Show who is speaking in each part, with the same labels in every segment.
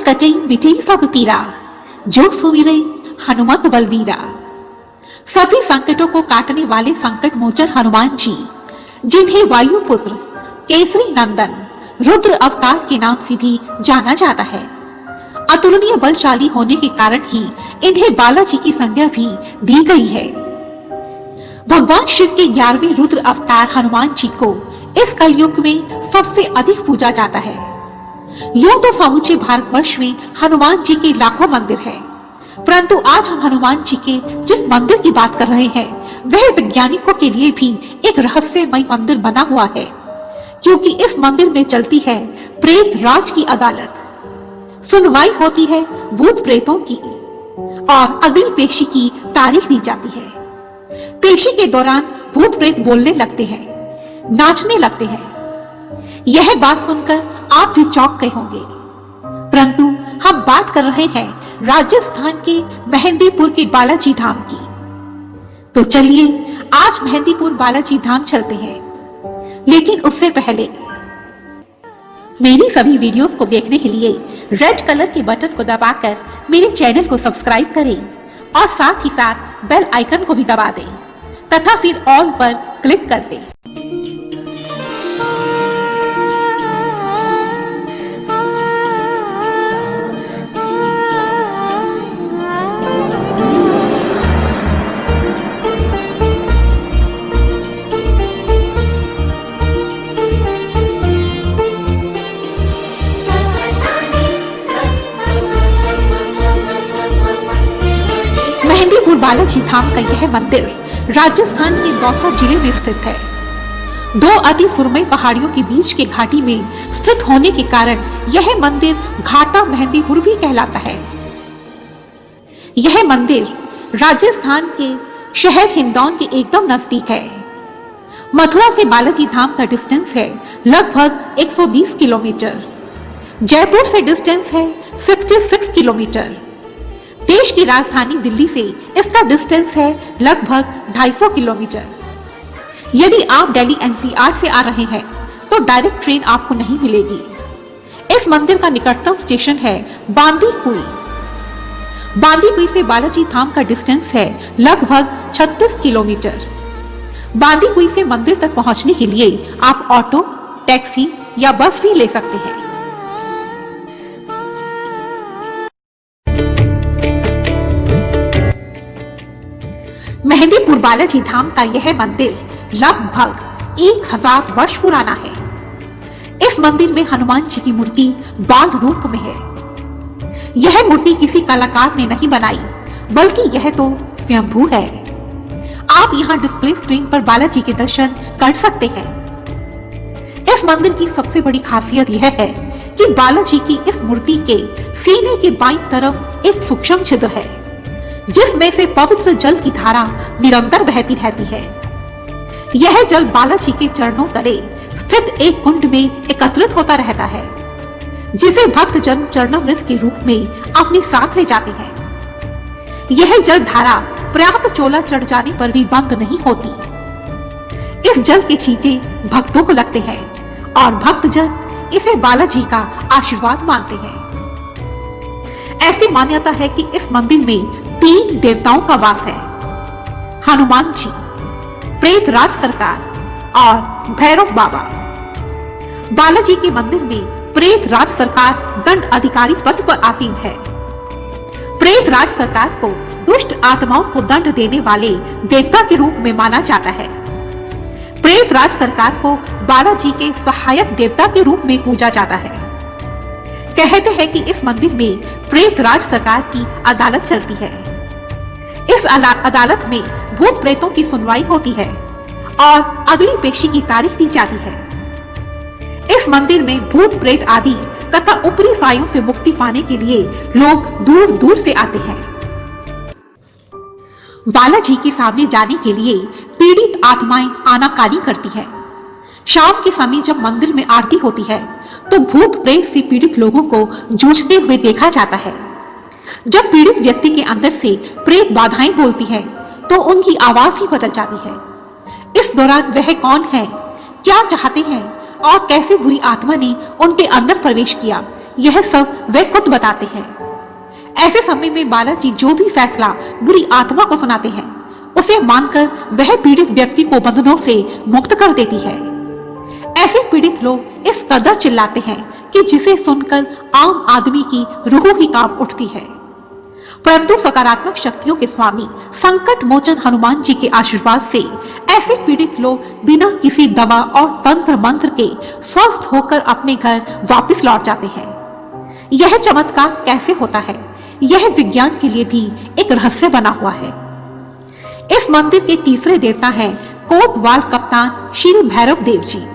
Speaker 1: कटे मिटे सब पीरा, जो सुमिरे हनुमत बलवीरा। सभी संकटों को काटने वाले संकट मोचन हनुमान जी, जिन्हें वायुपुत्र, केसरी नंदन, रुद्र अवतार के नाम से भी जाना जाता है। अतुलनीय बलशाली होने के कारण ही इन्हें बालाजी की संज्ञा भी दी गई है। भगवान शिव के 11वें रुद्र अवतार हनुमान जी को इस कलयुग में सबसे अधिक पूजा जाता है। यूं तो समूचे भारतवर्ष में हनुमान जी के लाखों मंदिर हैं, परंतु आज हम हनुमान जी के जिस मंदिर की बात कर रहे हैं वह वैज्ञानिकों के लिए भी एक रहस्यमय मंदिर बना हुआ है, क्योंकि इस मंदिर में चलती है प्रेत राज की अदालत। सुनवाई होती है भूत प्रेतों की और अगली पेशी की तारीख दी जाती है। पेशी के दौरान भूत प्रेत बोलने लगते हैं, नाचने लगते हैं। यह बात सुनकर आप भी चौंक गए होंगे, परंतु हम बात कर रहे हैं राजस्थान के मेहंदीपुर के बालाजी धाम की। तो चलिए आज मेहंदीपुर बालाजी धाम चलते हैं, लेकिन उससे पहले मेरी सभी वीडियोस को देखने के लिए रेड कलर के बटन को दबाकर मेरे चैनल को सब्सक्राइब करें और साथ ही साथ बेल आइकन को भी दबा दें तथा फिर ऑल पर क्लिक कर दें। मेहंदीपुर बालाजी धाम का यह मंदिर राजस्थान के दौसा जिले में स्थित है। दो अति सुरमई पहाड़ियों के बीच के घाटी में स्थित होने के कारण यह मंदिर घाटा मेहंदीपुर भी कहलाता है। यह मंदिर राजस्थान के शहर हिंदौन के एकदम नजदीक है। मथुरा से बालाजी धाम का डिस्टेंस है लगभग 120 किलोमीटर। जयपुर से डिस्टेंस है 66 किलोमीटर। देश की राजधानी दिल्ली से इसका डिस्टेंस है लगभग 250 किलोमीटर। यदि आप दिल्ली एनसीआर से आ रहे हैं तो डायरेक्ट ट्रेन आपको नहीं मिलेगी। इस मंदिर का निकटतम स्टेशन है बांदीकुई। बांदीकुई से बालाजी धाम का डिस्टेंस है लगभग 36 किलोमीटर। बांदीकुई से मंदिर तक पहुंचने के लिए आप ऑटो, टैक्सी या बस भी ले सकते हैं। मेहंदीपुर बालाजी धाम का यह मंदिर लगभग 1000 वर्ष पुराना है। इस मंदिर में हनुमान जी की मूर्ति बाल रूप में है। यह मूर्ति किसी कलाकार ने नहीं बनाई, बल्कि यह तो स्वयंभू है। आप यहाँ डिस्प्ले स्क्रीन पर बालाजी के दर्शन कर सकते हैं। इस मंदिर की सबसे बड़ी खासियत यह है कि बालाजी की इस मूर्ति के सीने के बाईं तरफ एक सूक्ष्म छिद्र है, जिसमें से पवित्र जल की धारा निरंतर बहती रहती है। यह जल बालाजी के चरणों तले स्थित एक कुंड में एकत्रित होता रहता है, जिसे भक्त जन चरणामृत के रूप में अपने साथ ले जाते हैं। यह जल धारा पर्याप्त चोला चढ़ जाने पर भी बंद नहीं होती। इस जल के छींटे भक्तों को लगते हैं और भक्त जन इसे बालाजी का आशीर्वाद मानते हैं। ऐसी मान्यता है कि इस मंदिर में 3 देवताओं का वास है: हनुमान जी, प्रेत राज सरकार और भैरव बाबा। बालाजी के मंदिर में प्रेत राज सरकार दंड अधिकारी पद पर आसीन है। प्रेत राज सरकार को दुष्ट आत्माओं को दंड देने वाले देवता के रूप में माना जाता है। प्रेत राज सरकार को बालाजी के सहायक देवता के रूप में पूजा जाता है। कहते हैं कि इस मंदिर में प्रेत राज सरकार की अदालत चलती है। इस अदालत में भूत प्रेतों की सुनवाई होती है और अगली पेशी की तारीख दी जाती है। इस मंदिर में भूत प्रेत आदि तथा ऊपरी सायों से मुक्ति पाने के लिए लोग दूर दूर से आते हैं। बालाजी के सामने जाने के लिए पीड़ित आत्माएं आनाकानी करती है। शाम के समय जब मंदिर में आरती होती है तो भूत प्रेत से पीड़ित लोगों को जूझते हुए देखा जाता है। जब पीड़ित व्यक्ति के अंदर से प्रेत बाधाएं बोलती है तो उनकी आवाज ही बदल जाती है। इस दौरान वह कौन है, क्या चाहते हैं और कैसे बुरी आत्मा ने उनके अंदर प्रवेश किया, यह सब वे खुद बताते हैं। ऐसे समय में बालाजी जो भी फैसला बुरी आत्मा को सुनाते हैं, उसे मानकर वह पीड़ित व्यक्ति को बंधनों से मुक्त कर देती है। ऐसे पीड़ित लोग इस कदर चिल्लाते हैं कि जिसे सुनकर आम आदमी की रूह ही कांप उठती है। परंतु सकारात्मक शक्तियों के स्वामी संकट मोचन हनुमान जी के आशीर्वाद से ऐसे पीड़ित लोग बिना किसी दवा और तंत्र मंत्र के स्वस्थ होकर अपने घर वापस लौट जाते हैं। यह चमत्कार कैसे होता है, यह विज्ञान के लिए भी एक रहस्य बना हुआ है। इस मंदिर के तीसरे देवता हैं कोतवाल कप्तान श्री भैरव देव जी,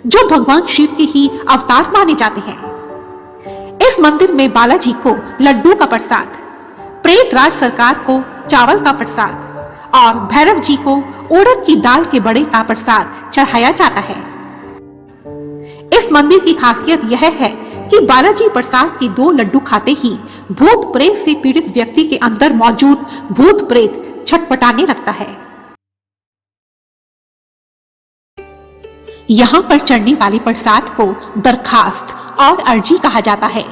Speaker 1: जो भगवान शिव के ही अवतार माने जाते हैं। इस मंदिर में बालाजी को लड्डू का प्रसाद, प्रेतराज सरकार को चावल का प्रसाद और भैरव जी को उड़द की दाल के बड़े का प्रसाद चढ़ाया जाता है। इस मंदिर की खासियत यह है कि बालाजी प्रसाद के 2 लड्डू खाते ही भूत प्रेत से पीड़ित व्यक्ति के अंदर मौजूद भूत प्रेत छटपटाने लगता है। यहाँ पर चढ़ने वाले प्रसाद को दरखास्त और अर्जी कहा जाता है।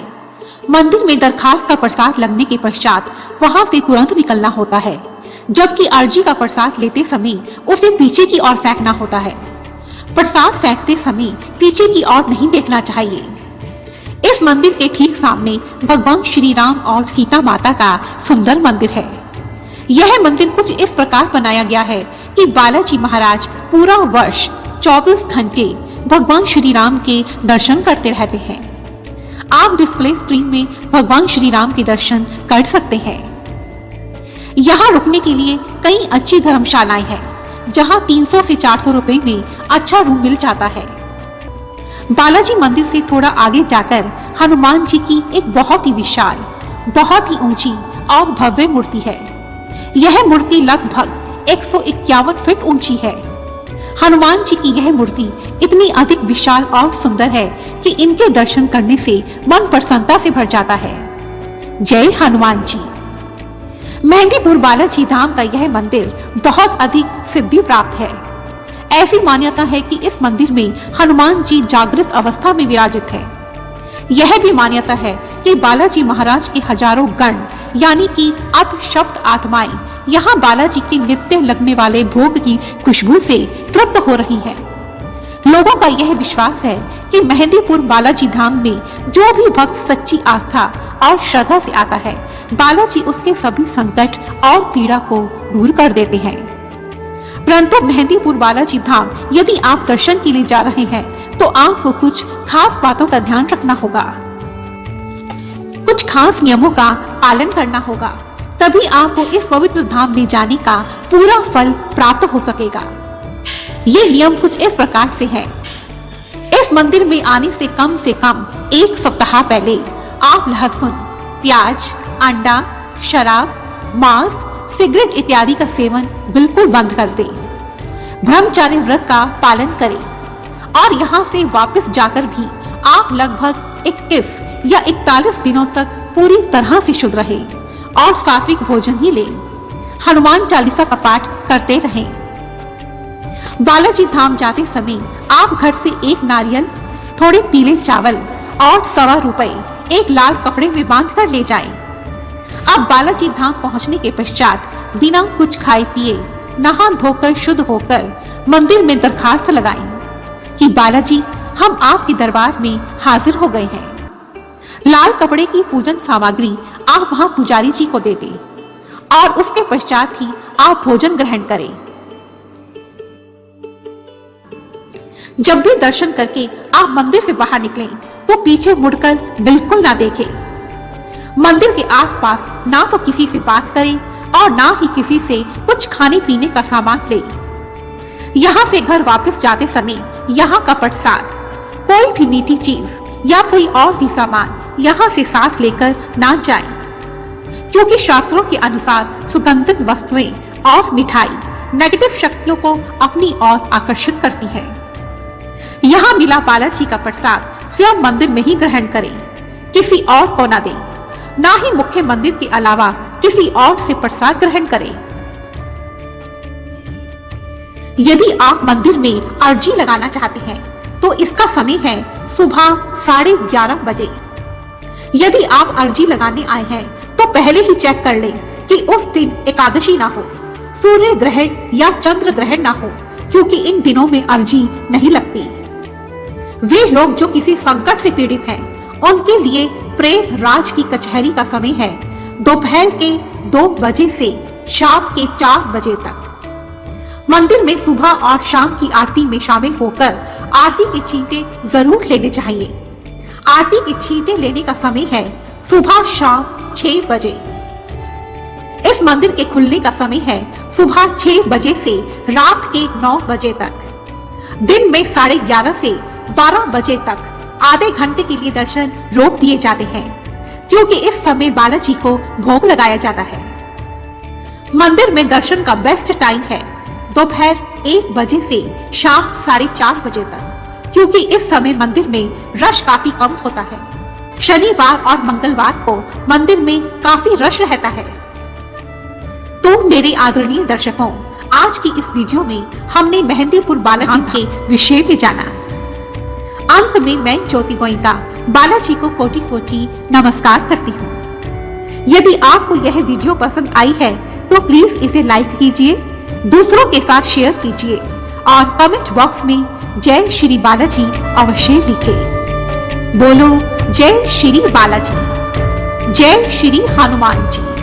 Speaker 1: मंदिर में दरखास्त का प्रसाद लगने के पश्चात वहां से तुरंत निकलना होता है, जबकि अर्जी का प्रसाद लेते समय उसे पीछे की ओर फेंकना होता है। प्रसाद फेंकते समय पीछे की ओर नहीं देखना चाहिए। इस मंदिर के ठीक सामने भगवान श्री राम और सीता माता का सुंदर मंदिर है। यह मंदिर कुछ इस प्रकार बनाया गया है कि बालाजी महाराज पूरा वर्ष 24 घंटे भगवान श्री राम के दर्शन करते रहते हैं। आप डिस्प्ले स्क्रीन में भगवान श्री राम के दर्शन कर सकते हैं। यहाँ रुकने के लिए कई अच्छी धर्मशालाएं हैं, जहाँ 300 से 400 रुपए में अच्छा रूम मिल जाता है। बालाजी मंदिर से थोड़ा आगे जाकर हनुमान जी की एक बहुत ही विशाल, बहुत ही ऊंची और भव्य मूर्ति है। यह मूर्ति लगभग 151 फीट ऊंची है। हनुमान जी की यह मूर्ति इतनी अधिक विशाल और सुंदर है कि इनके दर्शन करने से मन प्रसन्नता से भर जाता है। जय हनुमान जी। मेहंदीपुर बालाजी धाम का यह मंदिर बहुत अधिक सिद्धि प्राप्त है। ऐसी मान्यता है कि इस मंदिर में हनुमान जी जागृत अवस्था में विराजित है। यह भी मान्यता है कि बालाजी महाराज के हजारों गण यानी कि अतशब्द आत्माएं यहाँ बालाजी के नित्य लगने वाले भोग की खुशबू से तृप्त हो रही है। लोगों का यह विश्वास है कि मेहंदीपुर बालाजी धाम में जो भी भक्त सच्ची आस्था और श्रद्धा से आता है, बालाजी उसके सभी संकट और पीड़ा को दूर कर देते हैं। परंतु मेहंदीपुर बालाजी धाम यदि आप दर्शन के लिए जा रहे हैं तो आपको कुछ खास बातों का ध्यान रखना होगा, कुछ खास नियमों का पालन करना होगा, तभी आपको इस पवित्र धाम में जाने का पूरा फल प्राप्त हो सकेगा। ये नियम कुछ इस प्रकार से है। इस मंदिर में आने से कम 1 सप्ताह पहले आप लहसुन, प्याज, अंडा, शराब, मांस, सिगरेट इत्यादि का सेवन बिल्कुल बंद कर दें। ब्रह्मचार्य व्रत का पालन करें और यहाँ से वापस जाकर भी आप लगभग 21 या 41 दिनों तक पूरी तरह से शुद्ध रहे और सात्विक भोजन ही लें। हनुमान चालीसा का पाठ करते रहें। बालाजी धाम जाते समय आप घर से 1 नारियल, थोड़े पीले चावल और ₹1.25 रुपए एक लाल कपड़े में बांध कर ले जाएं। अब बालाजी धाम पहुंचने के पश्चात बिना कुछ खाए पिए नहा धोकर शुद्ध होकर मंदिर में दरखास्त लगाएं कि बालाजी हम आपके दरबार में हाजिर हो गए हैं। लाल कपड़े की पूजन सामग्री आप वहां पुजारी जी को दे दें और उसके पश्चात ही आप भोजन ग्रहण करें। जब भी दर्शन करके आप मंदिर से बाहर निकलें तो पीछे मुड़कर बिल्कुल ना देखें। मंदिर के आसपास ना तो किसी से बात करें और ना ही किसी से कुछ खाने पीने का सामान लें। यहाँ से घर वापस जाते समय यहाँ का प्रसाद, कोई भी मीठी चीज या कोई और भी सामान यहाँ से साथ लेकर ना जाएं, क्योंकि शास्त्रों के अनुसार सुगंधित वस्तुएं और मिठाई नेगेटिव शक्तियों को अपनी ओर आकर्षित करती है। यहाँ मिला बालाजी का प्रसाद स्वयं मंदिर में ही ग्रहण करें, किसी और को न दें, ना ही मुख्य मंदिर के अलावा किसी और से प्रसाद ग्रहण करें। यदि आप मंदिर में अर्जी लगाना चाहते हैं तो इसका समय है सुबह 11:30 बजे यदि आप अर्जी लगाने आए हैं तो पहले ही चेक कर लें कि उस दिन एकादशी ना हो, सूर्य ग्रहण या चंद्र ग्रहण ना हो, क्योंकि इन दिनों में अर्जी नहीं लगती। वे लोग जो किसी संकट से पीड़ित हैं, उनके लिए प्रेत राज की कचहरी का समय है दोपहर के 2 बजे से शाम के 4 बजे तक। मंदिर में सुबह और शाम की आरती में शामिल होकर आरती के छींटे जरूर लेने चाहिए। आरती के छींटे लेने का समय है सुबह शाम 6 बजे। इस मंदिर के खुलने का समय है सुबह 6 बजे से रात के 9 बजे तक। दिन में 11:30 से 12 बजे तक आधे घंटे के लिए दर्शन रोक दिए जाते हैं, क्योंकि इस समय बालाजी को भोग लगाया जाता है। मंदिर में दर्शन का बेस्ट टाइम है दोपहर 1 बजे से शाम 4:30 बजे तक, क्योंकि इस समय मंदिर में रश काफी कम होता है। शनिवार और मंगलवार को मंदिर में काफी रश रहता है। तो मेरे आदरणीय दर्शकों, आज की इस वीडियो में हमने मेहंदीपुर बालाजी के विषय में जाना। अंत में मैं ज्योति गोइंका बालाजी को कोटि कोटि नमस्कार करती हूँ। यदि आपको यह वीडियो पसंद आई है तो प्लीज इसे लाइक कीजिए, दूसरों के साथ शेयर कीजिए और कमेंट बॉक्स में जय श्री बालाजी अवश्य लिखें। बोलो जय श्री बालाजी, जय श्री हनुमान जी।